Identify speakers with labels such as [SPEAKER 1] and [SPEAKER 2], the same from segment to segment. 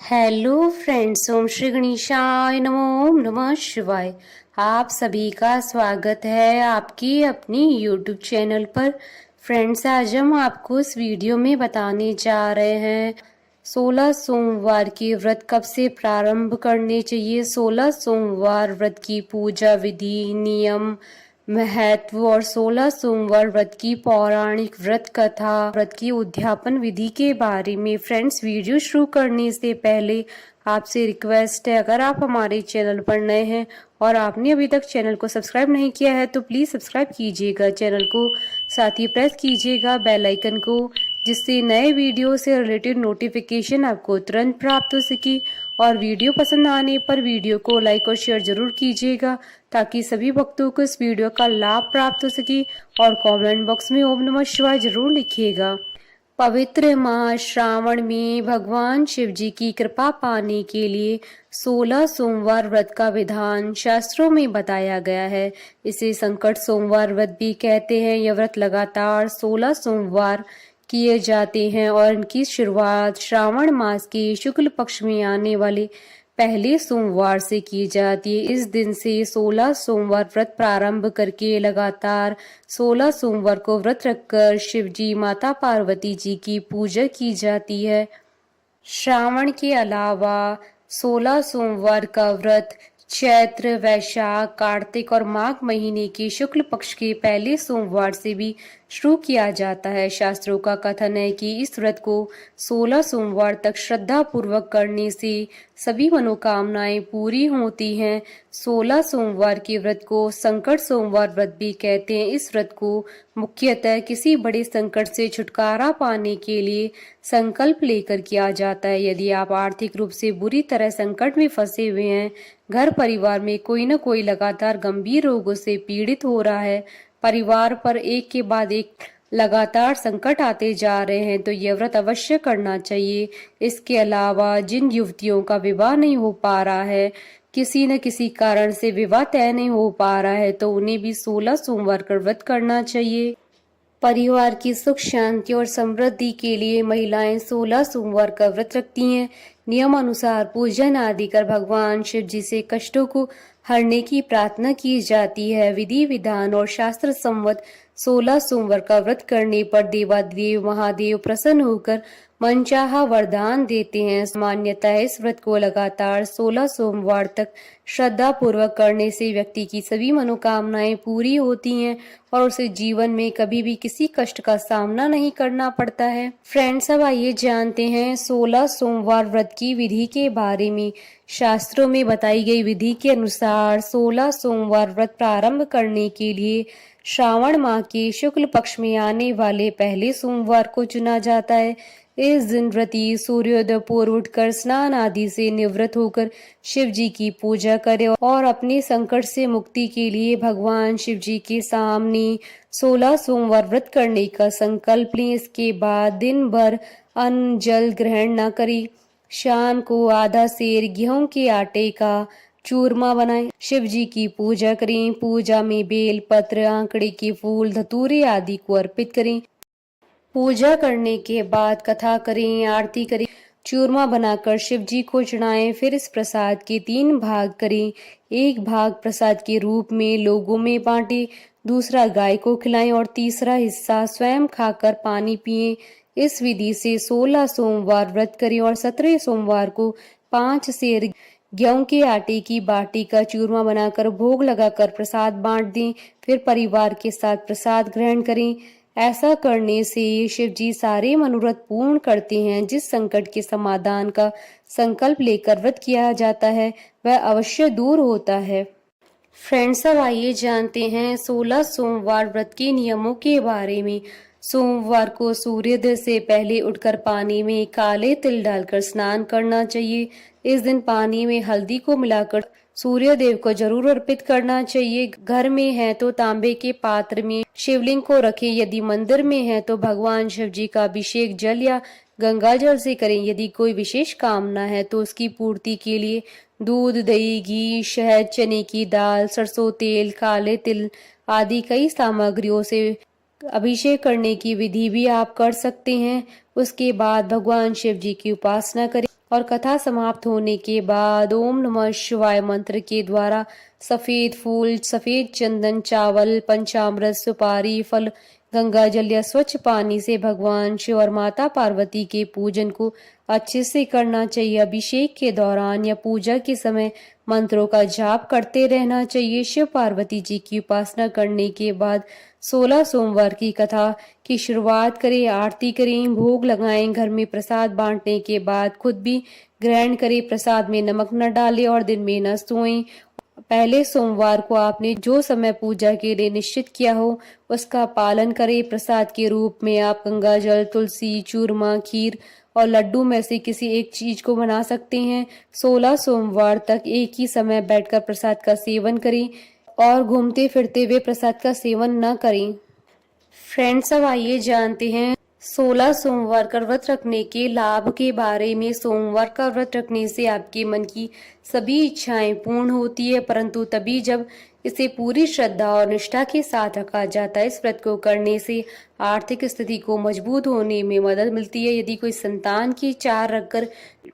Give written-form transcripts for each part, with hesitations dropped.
[SPEAKER 1] Hello friends, ओम श्री गणेशाय नमो, ओम नमः शिवाय। आप सभी का स्वागत है आपकी अपनी यूट्यूब चैनल पर। फ्रेंड्स, आज हम आपको इस वीडियो में बताने जा रहे हैं 16 सोमवार की व्रत कब से प्रारंभ करने चाहिए। 16 सोमवार व्रत की पूजा विधि, नियम, महत्व और 16 सोमवार व्रत की पौराणिक व्रत कथा, व्रत की उद्यापन विधि के बारे में। फ्रेंड्स, वीडियो शुरू करने से पहले आपसे रिक्वेस्ट है, अगर आप हमारे चैनल पर नए हैं और आपने अभी तक चैनल को सब्सक्राइब नहीं किया है तो प्लीज सब्सक्राइब कीजिएगा चैनल को, साथ ही प्रेस कीजिएगा बेल आइकन को, जिससे नए वीडियो से रिलेटेड नोटिफिकेशन आपको तुरंत प्राप्त हो सके। और वीडियो पसंद आने पर वीडियो को लाइक और शेयर जरूर कीजिएगा ताकि सभी भक्तों को इस वीडियो का लाभ प्राप्त हो सके। और कमेंट बॉक्स में ओम नमः शिवाय जरूर लिखिएगा। पवित्र माह श्रावण में भगवान शिव जी की कृपा पाने के लिए 16 सोमवार व्रत का विधान शास्त्रों में बताया गया है। इसे संकट सोमवार व्रत भी कहते हैं। यह व्रत लगातार 16 सोमवार किए जाते हैं और इनकी शुरुआत श्रावण मास के शुक्ल पक्ष में आने वाले पहले सोमवार से की जाती है। इस दिन से 16 सोमवार व्रत प्रारंभ करके लगातार 16 सोमवार को व्रत रखकर शिव जी, माता पार्वती जी की पूजा की जाती है। श्रावण के अलावा 16 सोमवार का व्रत चैत्र, वैशाख, कार्तिक और माघ महीने के शुक्ल पक्ष के पहले सोमवार से भी शुरू किया जाता है। शास्त्रों का कथन है कि इस व्रत को 16 सोमवार तक श्रद्धा पूर्वक करने से सभी मनोकामनाएं पूरी होती हैं। 16 सोमवार के व्रत को संकट सोमवार व्रत भी कहते हैं। इस व्रत को मुख्यतः किसी बड़े संकट से छुटकारा पाने के लिए संकल्प लेकर किया जाता है। यदि आप आर्थिक रूप से बुरी तरह संकट में फंसे हुए हैं, घर परिवार में कोई न कोई लगातार गंभीर रोगों से पीड़ित हो रहा है, परिवार पर एक के बाद एक लगातार संकट आते जा रहे हैं, तो यह व्रत अवश्य करना चाहिए। इसके अलावा जिन युवतियों का विवाह नहीं हो पा रहा है, किसी न किसी कारण से विवाह तय नहीं हो पा रहा है, तो उन्हें भी 16 सोमवार का व्रत करना चाहिए। परिवार की सुख शांति और समृद्धि के लिए महिलाएं 16 सोमवार का व्रत रखती हैं। नियम अनुसार पूजन आदि कर भगवान शिव जी से कष्टों को हरने की प्रार्थना की जाती है। विधि विधान और शास्त्र सम्मत 16 सोमवार का व्रत करने पर देवादेव महादेव प्रसन्न होकर मनचाहा वरदान देते हैं। मान्यता है इस व्रत को लगातार 16 सोमवार तक श्रद्धा पूर्वक करने से व्यक्ति की सभी मनोकामनाएं पूरी होती हैं और उसे जीवन में कभी भी किसी कष्ट का सामना नहीं करना पड़ता है। फ्रेंड्स, अब आइए जानते हैं 16 सोमवार व्रत की विधि के बारे में। शास्त्रों में बताई गई विधि के अनुसार 16 सोमवार व्रत प्रारंभ करने के लिए श्रावण माह के शुक्ल पक्ष में आने वाले पहले सोमवार को चुना जाता है। इस दिन व्रती सूर्योदय पूर्व उठकर स्नान आदि से निवृत्त होकर शिव जी की पूजा करे और अपने संकट से मुक्ति के लिए भगवान शिव जी के सामने 16 सोमवार व्रत करने का संकल्प लें। इसके बाद दिन भर अन्न जल ग्रहण न करें। शाम को आधा सेर गेहूं के आटे का चूरमा बनाएं। शिव जी की पूजा करें। पूजा में बेल पत्र, आंकड़े के फूल, धतूरे आदि को अर्पित करें। पूजा करने के बाद कथा करें, आरती करें, चूरमा बनाकर शिव जी को चढ़ाएं। फिर इस प्रसाद के 3 भाग करें। एक भाग प्रसाद के रूप में लोगों में बांटें, दूसरा गाय को खिलाएं और तीसरा हिस्सा स्वयं खाकर पानी पिएं। इस विधि से 16 सोमवार व्रत करें और 17 सोमवार को 5 सेर गेहूं के आटे की बाटी का चूरमा बनाकर भोग लगाकर प्रसाद बांट दें। फिर परिवार के साथ प्रसाद ग्रहण करें। ऐसा करने से शिव जी सारे मनोरथ पूर्ण करते हैं। जिस संकट के समाधान का संकल्प लेकर व्रत किया जाता है वह अवश्य दूर होता है। फ्रेंड्स, अब आइए जानते हैं 16 सोमवार व्रत के नियमों के बारे में। सोमवार को सूर्योदय से पहले उठकर पानी में काले तिल डालकर स्नान करना चाहिए। इस दिन पानी में हल्दी को मिलाकर सूर्य देव को जरूर अर्पित करना चाहिए। घर में है तो तांबे के पात्र में शिवलिंग को रखें। यदि मंदिर में है तो भगवान शिव जी का अभिषेक जल या गंगा जल से करें। यदि कोई विशेष कामना है तो उसकी पूर्ति के लिए दूध, दही, घी, शहद, चने की दाल, सरसों तेल, काले तिल आदि कई सामग्रियों से अभिषेक करने की विधि भी आप कर सकते हैं। उसके बाद भगवान शिव जी की उपासना करें। और कथा समाप्त होने के बाद ओम नमः शिवाय मंत्र के द्वारा सफेद फूल, सफेद चंदन, चावल, पंचामृत, सुपारी, फल, गंगा जल या स्वच्छ पानी से भगवान शिव और माता पार्वती के पूजन को अच्छे से करना चाहिए। अभिषेक के दौरान या पूजा के समय मंत्रों का जाप करते रहना चाहिए। शिव पार्वती जी की उपासना करने के बाद 16 सोमवार की कथा की शुरुआत करें, आरती करें, भोग लगाएं। घर में प्रसाद बांटने के बाद खुद भी ग्रहण करें। प्रसाद में नमक न डालें और दिन में न सोएं। पहले सोमवार को आपने जो समय पूजा के लिए निश्चित किया हो उसका पालन करें। प्रसाद के रूप में आप गंगा जल, तुलसी, चूरमा, खीर और लड्डू में से किसी एक चीज को बना सकते हैं। 16 सोमवार तक एक ही समय बैठकर प्रसाद का सेवन करें और घूमते फिरते हुए प्रसाद का सेवन न करें। फ्रेंड्स, अब आइए जानते हैं 16 सोमवार का व्रत रखने के लाभ के बारे में। सोमवार का व्रत रखने से आपके मन की सभी इच्छाएं पूर्ण होती है, परंतु तभी जब इसे पूरी श्रद्धा और निष्ठा के साथ रखा जाता है। इस व्रत को करने से आर्थिक स्थिति को मजबूत होने में मदद मिलती है। यदि कोई संतान की चाह रखकर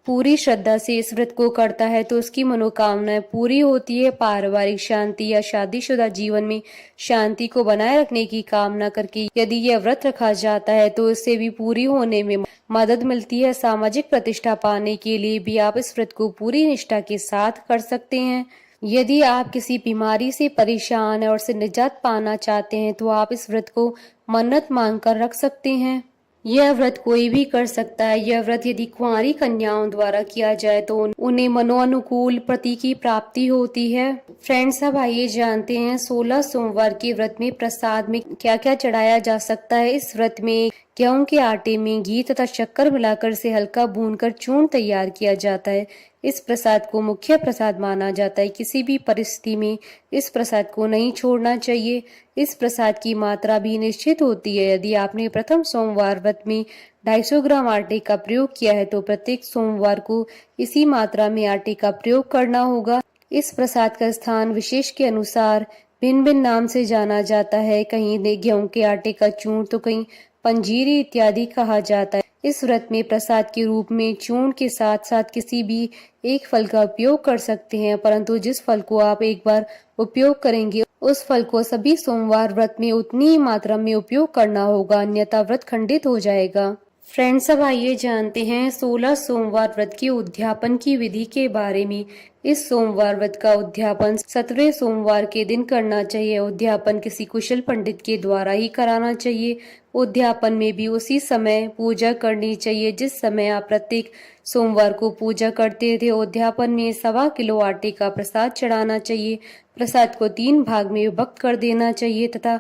[SPEAKER 1] पूरी श्रद्धा से इस व्रत को करता है तो उसकी मनोकामनाएं पूरी होती है। पारिवारिक शांति या शादीशुदा जीवन में शांति को बनाए रखने की कामना करके यदि यह व्रत रखा जाता है तो इससे भी पूरी होने में मदद मिलती है। सामाजिक प्रतिष्ठा पाने के लिए भी आप इस व्रत को पूरी निष्ठा के साथ कर सकते हैं। यदि आप किसी बीमारी से परेशान हैं और से निजात पाना चाहते हैं तो आप इस व्रत को मन्नत मांगकर रख सकते हैं। यह व्रत कोई भी कर सकता है। यह व्रत यदि कुंवारी कन्याओं द्वारा किया जाए तो उन्हें मनोनुकूल पति की प्राप्ति होती है। फ्रेंड्स, अब आइए जानते हैं 16 सोमवार के व्रत में प्रसाद में क्या क्या चढ़ाया जा सकता है। इस व्रत में गेहूं के आटे में घी तथा शक्कर मिलाकर से हल्का भूनकर चूर्ण तैयार किया जाता है। इस प्रसाद को मुख्य प्रसाद माना जाता है। किसी भी परिस्थिति में इस प्रसाद को नहीं छोड़ना चाहिए। इस प्रसाद की मात्रा भी निश्चित होती है। यदि आपने प्रथम सोमवार व्रत में 250 ग्राम आटे का प्रयोग किया है तो प्रत्येक सोमवार को इसी मात्रा में आटे का प्रयोग करना होगा। इस प्रसाद का स्थान विशेष के अनुसार भिन्न भिन्न नाम से जाना जाता है। कहीं गेहूं के आटे का चूर्ण तो कहीं पंजीरी इत्यादि कहा जाता है। इस व्रत में प्रसाद के रूप में चूर्ण के साथ साथ किसी भी एक फल का उपयोग कर सकते हैं, परंतु जिस फल को आप एक बार उपयोग करेंगे उस फल को सभी सोमवार व्रत में उतनी ही मात्रा में उपयोग करना होगा, अन्यथा व्रत खंडित हो जाएगा। फ्रेंड्स, अब आइए जानते हैं 16 सोमवार व्रत के उद्यापन की विधि के बारे में। इस सोमवार व्रत का उद्यापन 17वें सोमवार के दिन करना चाहिए। उद्यापन किसी कुशल पंडित के द्वारा ही कराना चाहिए। उद्यापन में भी उसी समय पूजा करनी चाहिए जिस समय आप प्रत्येक सोमवार को पूजा करते थे। उद्यापन में 1.25 किलो आटे का प्रसाद चढ़ाना चाहिए। प्रसाद को 3 भाग में विभक्त कर देना चाहिए तथा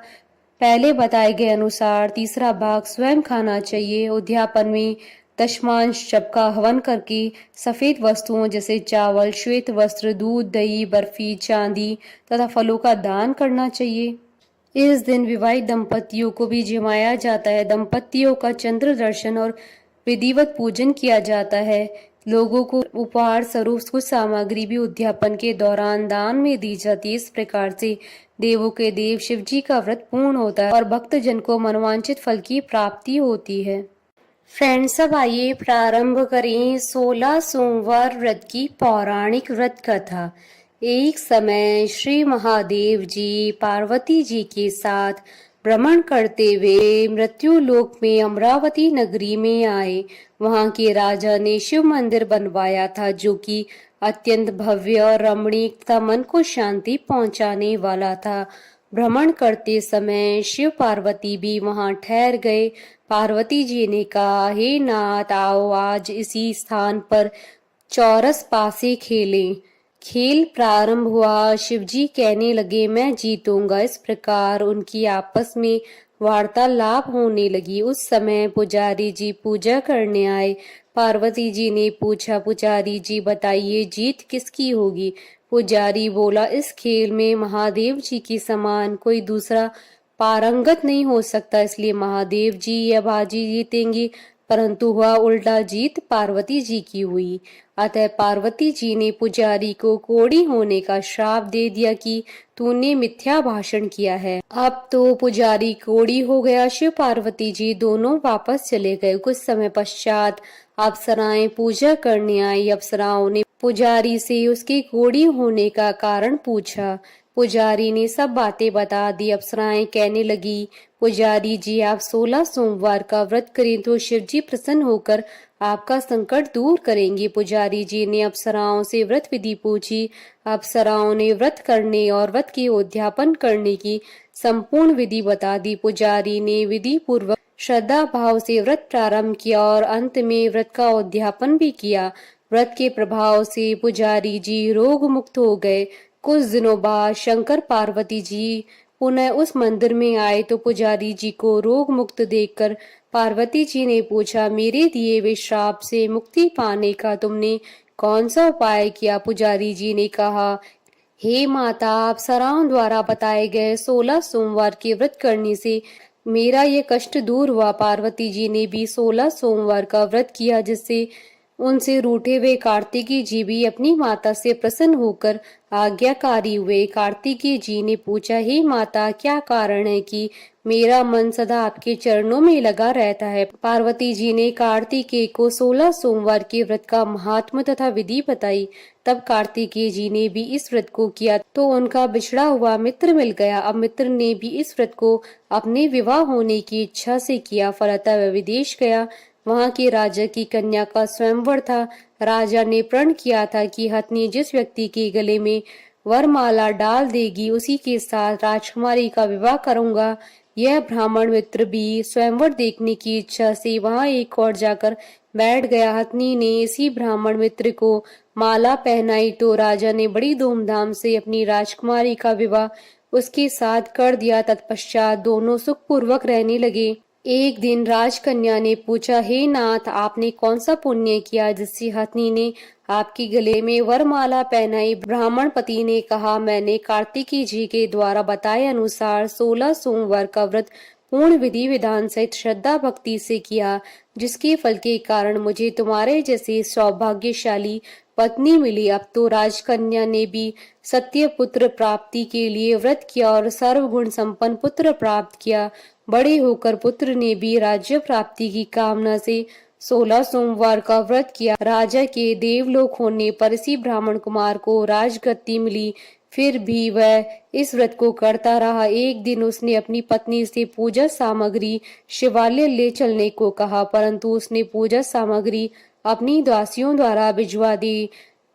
[SPEAKER 1] पहले बताए गए अनुसार तीसरा भाग स्वयं खाना चाहिए। उद्यापन में दशमांश जप का हवन करके सफेद वस्तुओं जैसे चावल, श्वेत वस्त्र, दूध, दही, बर्फी, चांदी तथा फलों का दान करना चाहिए। इस दिन विवाहित दंपतियों को भी जिमाया जाता है। दंपतियों का चंद्र दर्शन और विधिवत पूजन किया जाता है। लोगों को उपहार स्वरूप कुछ सामग्री भी उद्यापन के दौरान दान में दी जाती है। इस प्रकार से देवों के देव शिव जी का व्रत पूर्ण होता है और भक्तजन को मनोवांछित फल की प्राप्ति होती है। फ्रेंड्स, अब आइए प्रारंभ करें 16 सोमवार व्रत की पौराणिक व्रत कथा। एक समय श्री महादेव जी पार्वती जी के साथ भ्रमण करते हुए मृत्यु लोक में अमरावती नगरी में आए। वहां के राजा ने शिव मंदिर बनवाया था जो कि अत्यंत भव्य और रमणीक तथा मन को शांति पहुंचाने वाला था। भ्रमण करते समय शिव पार्वती भी वहां ठहर गए। पार्वती जी ने कहा, हे नाथ, आओ आज इसी स्थान पर चौरस पासे खेलें। खेल प्रारंभ हुआ। शिवजी कहने लगे, मैं जीतूंगा। इस प्रकार उनकी आपस में वार्तालाप होने लगी। उस समय पुजारी जी पूजा करने आए। पार्वती जी ने पूछा, पुजारी जी बताइए जीत किसकी होगी? पुजारी बोला, इस खेल में महादेव जी के समान कोई दूसरा पारंगत नहीं हो सकता, इसलिए महादेव जी यह बाजी जीतेंगे। परंतु हुआ उल्टा, जीत पार्वती जी की हुई। अतः पार्वती जी ने पुजारी को कोढ़ी होने का श्राप दे दिया कि तूने मिथ्या भाषण किया है। अब तो पुजारी कोढ़ी हो गया। शिव पार्वती जी दोनों वापस चले गए। कुछ समय पश्चात अप्सराएं पूजा करने आई। अप्सराओं ने पुजारी से उसके कोढ़ी होने का कारण पूछा। पुजारी ने सब बातें बता दी। अप्सराएं कहने लगी, पुजारी जी आप 16 सोमवार का व्रत करें तो शिव जी प्रसन्न होकर आपका संकट दूर करेंगे। पुजारी जी ने अप्सराओं से व्रत विधि पूछी। अप्सराओं ने व्रत करने और व्रत के उद्यापन करने की संपूर्ण विधि बता दी। पुजारी ने विधि पूर्वक श्रद्धा भाव से व्रत प्रारंभ किया और अंत में व्रत का उद्यापन भी किया। व्रत के प्रभाव से पुजारी जी रोग मुक्त हो गए। कुछ दिनों बाद शंकर पार्वती जी पुनः उस मंदिर में आए तो पुजारी जी को रोग मुक्त देखकर पार्वती जी ने पूछा, मेरे दिए हुए श्राप से मुक्ति पाने का तुमने कौन सा उपाय किया? पुजारी जी ने कहा, हे माता, अप्सराओं द्वारा बताए गए 16 सोमवार के व्रत करने से मेरा ये कष्ट दूर हुआ। पार्वती जी ने भी 16 सोमवार का व्रत किया, जिससे उनसे रूठे हुए कार्तिकी जी भी अपनी माता से प्रसन्न होकर आज्ञाकारी हुए। कार्तिकी जी ने पूछा, हे माता, क्या कारण है कि मेरा मन सदा आपके चरणों में लगा रहता है? पार्वती जी ने कार्तिकेय को 16 सोमवार के व्रत का महात्म तथा विधि बताई। तब कार्तिकेय जी ने भी इस व्रत को किया तो उनका बिछड़ा हुआ मित्र मिल गया। अब मित्र ने भी इस व्रत को अपने विवाह होने की इच्छा से किया। फलतः वह विदेश गया। वहां के राजा की कन्या का स्वयंवर था। राजा ने प्रण किया था कि हथनी जिस व्यक्ति के गले में वरमाला डाल देगी उसी के साथ राजकुमारी का विवाह करूंगा। यह ब्राह्मण मित्र भी स्वयंवर देखने की इच्छा से वहां एक और जाकर बैठ गया। हथनी ने इसी ब्राह्मण मित्र को माला पहनाई तो राजा ने बड़ी धूमधाम से अपनी राजकुमारी का विवाह उसके साथ कर दिया। तत्पश्चात दोनों सुखपूर्वक रहने लगे। एक दिन राजकन्या ने पूछा, हे नाथ, आपने कौन सा पुण्य किया जिससे हथनी ने आपके गले में वरमाला पहनाई? ब्राह्मण पति ने कहा, मैंने कार्तिकी जी के द्वारा बताए अनुसार 16 सोमवार का व्रत पूर्ण विधि विधान सहित श्रद्धा भक्ति से किया, जिसके फल के कारण मुझे तुम्हारे जैसे सौभाग्यशाली पत्नी मिली। अब तो राजकन्या ने भी सत्य पुत्र प्राप्ति के लिए व्रत किया और सर्वगुण संपन्न पुत्र प्राप्त किया। बड़े होकर पुत्र ने भी राज्य प्राप्ति की कामना से 16 सोमवार का व्रत किया। राजा के देवलोक होने पर इसी ब्राह्मण कुमार को राजगद्दी मिली। फिर भी वह इस व्रत को करता रहा। एक दिन उसने अपनी पत्नी से पूजा सामग्री शिवालय ले चलने को कहा, परंतु उसने पूजा सामग्री अपनी दासियों द्वारा भिजवा दी।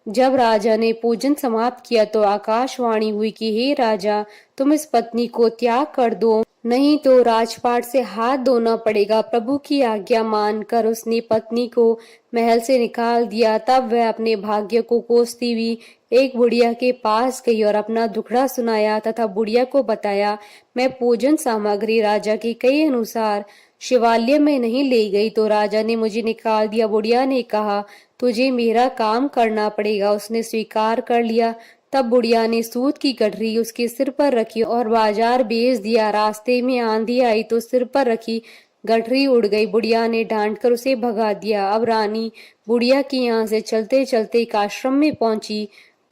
[SPEAKER 1] जब राजा ने पूजन समाप्त किया तो आकाशवाणी हुई कि हे राजा, तुम इस पत्नी को त्याग कर दो, नहीं तो राजपाट से हाथ धोना पड़ेगा। प्रभु की आज्ञा मानकर उसने पत्नी को महल से निकाल दिया। तब वह अपने भाग्य को कोसती हुई एक बुढ़िया के पास गई और अपना दुखड़ा सुनाया तथा बुढ़िया को बताया, मैं पूजन सामग्री राजा के कहे अनुसार शिवालय में नहीं ले गई तो राजा ने मुझे निकाल दिया। बुढ़िया ने कहा, तुझे मेरा काम करना पड़ेगा। उसने स्वीकार कर लिया। तब बुढ़िया ने सूत की गठरी उसके सिर पर रखी और बाजार भेज दिया। रास्ते में आंधी आई तो सिर पर रखी गठरी उड़ गई। बुढ़िया ने डांटकर उसे भगा दिया। अब रानी बुढ़िया के यहाँ से चलते चलते एक आश्रम में पहुंची।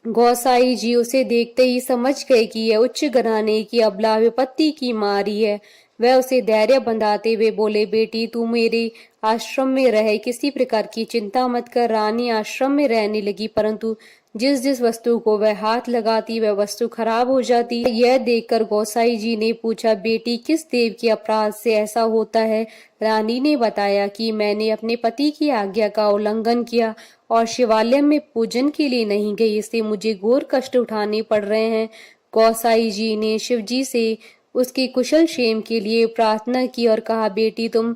[SPEAKER 1] गोसाई जी उसे देखते ही समझ गए कि यह उच्च घराने की अबला विपत्ति की मारी है। वह उसे धैर्य बंधाते हुए बोले, बेटी तू मेरे आश्रम में रहे, किसी प्रकार की चिंता मत कर। रानी आश्रम में रहने लगी, परंतु जिस जिस वस्तु को वह हाथ लगाती वह वस्तु खराब हो जाती। यह देखकर गोसाई जी ने पूछा, बेटी किस देव के अपराध से ऐसा होता है? रानी ने बताया कि मैंने अपने पति की आज्ञा का उल्लंघन किया और शिवालय में पूजन के लिए नहीं गई, इससे मुझे घोर कष्ट उठाने पड़ रहे हैं। गोसाई जी ने शिव जी से उसके कुशल क्षेम के लिए प्रार्थना की और कहा, बेटी तुम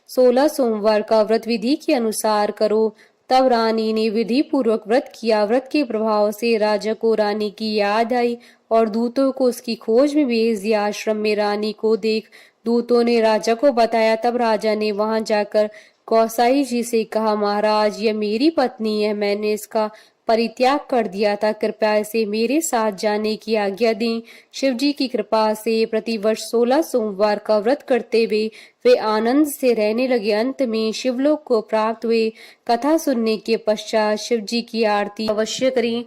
[SPEAKER 1] 16 सोमवार का व्रत विधि के अनुसार करो। तब रानी ने विधि पूर्वक व्रत किया। व्रत के प्रभाव से राजा को रानी की याद आई और दूतों को उसकी खोज में भेज दिया। आश्रम में रानी को देख दूतों ने राजा को बताया। तब राजा ने वहां जाकर गोसाई जी से कहा, महाराज यह मेरी पत्नी है, मैंने इसका परित्याग कर दिया था, कृपया इसे मेरे साथ जाने की आज्ञा दें। शिव जी की कृपा से प्रतिवर्ष 16 सोमवार का व्रत करते हुए वे आनंद से रहने लगे। अंत में शिवलोक को प्राप्त हुए। कथा सुनने के पश्चात शिव जी की आरती अवश्य करें।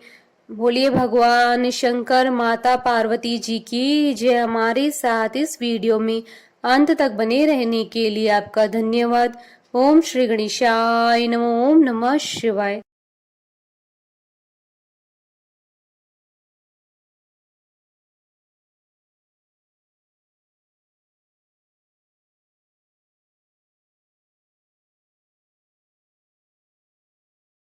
[SPEAKER 1] बोलिए भगवान शंकर, माता पार्वती जी की जय। हमारे साथ इस वीडियो में अंत तक बने रहने के लिए आपका धन्यवाद। ओम श्री गणेशाय नमो ओम नमः शिवाय।